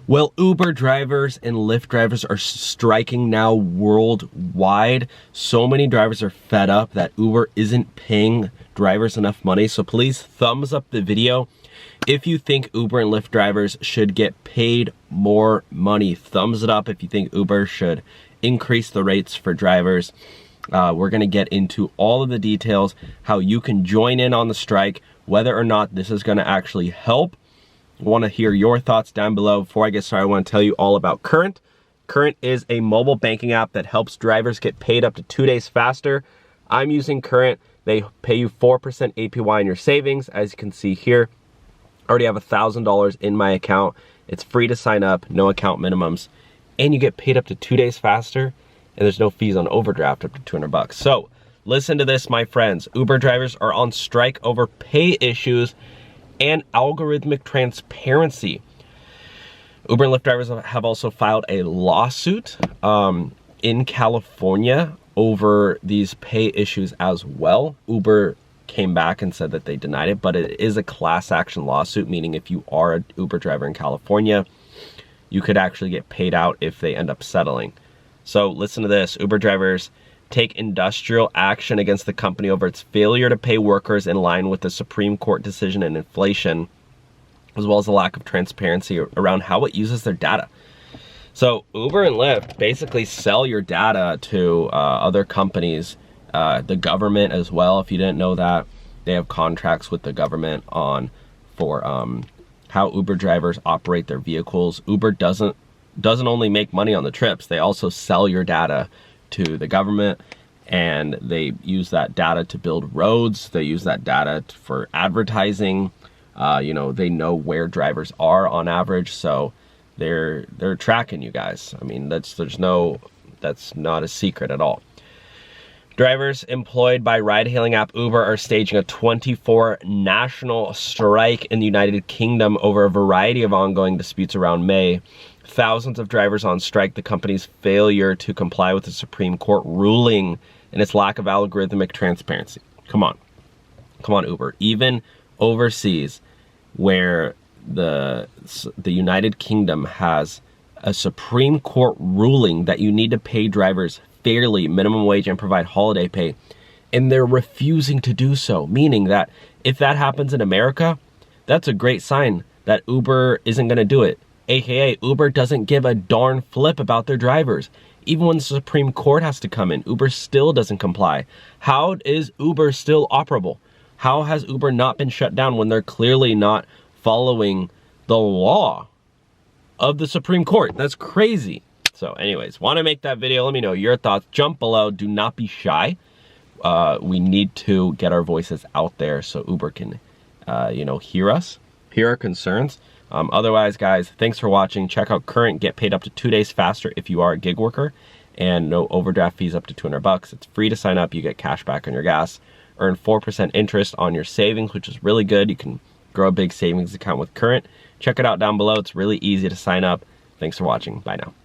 Well, Uber drivers and Lyft drivers are striking now worldwide. So many drivers are fed up that Uber isn't paying drivers enough money. So please thumbs up the video if you think Uber and Lyft drivers should get paid more money. Thumbs it up if you think Uber should increase the rates for drivers. We're gonna get into all of the details, how you can join in on the strike, whether or not this is gonna actually help. I want to hear your thoughts down below. Before I get started, I want to tell you all about Current. Current is a mobile banking app that helps drivers get paid up to 2 days faster. I'm using Current. They pay you 4% APY in your savings. As you can see here, I already have $1,000 in my account. It's free to sign up, no account minimums, and you get paid up to 2 days faster, and there's no fees on overdraft up to 200 bucks. So listen to this, my friends. Uber drivers are on strike over pay issues and algorithmic transparency. Uber and Lyft drivers have also filed a lawsuit in California over these pay issues as well. Uber came back and said that they denied it, but it is a class action lawsuit, meaning if you are an Uber driver in California, you could actually get paid out if they end up settling. So listen to this. Uber drivers take industrial action against the company over its failure to pay workers in line with the Supreme Court decision and inflation, as well as the lack of transparency around how it uses their data. So Uber and Lyft basically sell your data to other companies, the government as well. If you didn't know that, they have contracts with the government for how Uber drivers operate their vehicles. Uber doesn't only make money on the trips, they also sell your data to the government, and they use that data to build roads. They use that data for advertising. You know, they know where drivers are on average, so they're tracking you guys. I mean, that's not a secret at all. Drivers employed by ride-hailing app Uber are staging a 24 national strike in the United Kingdom over a variety of ongoing disputes around May. Thousands of drivers on strike, the company's failure to comply with the Supreme Court ruling and its lack of algorithmic transparency. Come on, Uber. Even overseas, where the United Kingdom has a Supreme Court ruling that you need to pay drivers fairly, minimum wage, and provide holiday pay, and they're refusing to do so, meaning that if that happens in America, that's a great sign that Uber isn't going to do it. AKA, Uber doesn't give a darn flip about their drivers. Even when the Supreme Court has to come in, Uber still doesn't comply. How is Uber still operable? How has Uber not been shut down when they're clearly not following the law of the Supreme Court? That's crazy. So anyways, want to make that video. Let me know your thoughts. Jump below. Do not be shy. We need to get our voices out there so Uber can, hear us, hear our concerns. Otherwise, guys, thanks for watching. Check out Current. Get paid up to 2 days faster if you are a gig worker, and no overdraft fees up to 200 bucks. It's free to sign up. You get cash back on your gas. Earn 4% interest on your savings, which is really good. You can grow a big savings account with Current. Check it out down below. It's really easy to sign up. Thanks for watching. Bye now.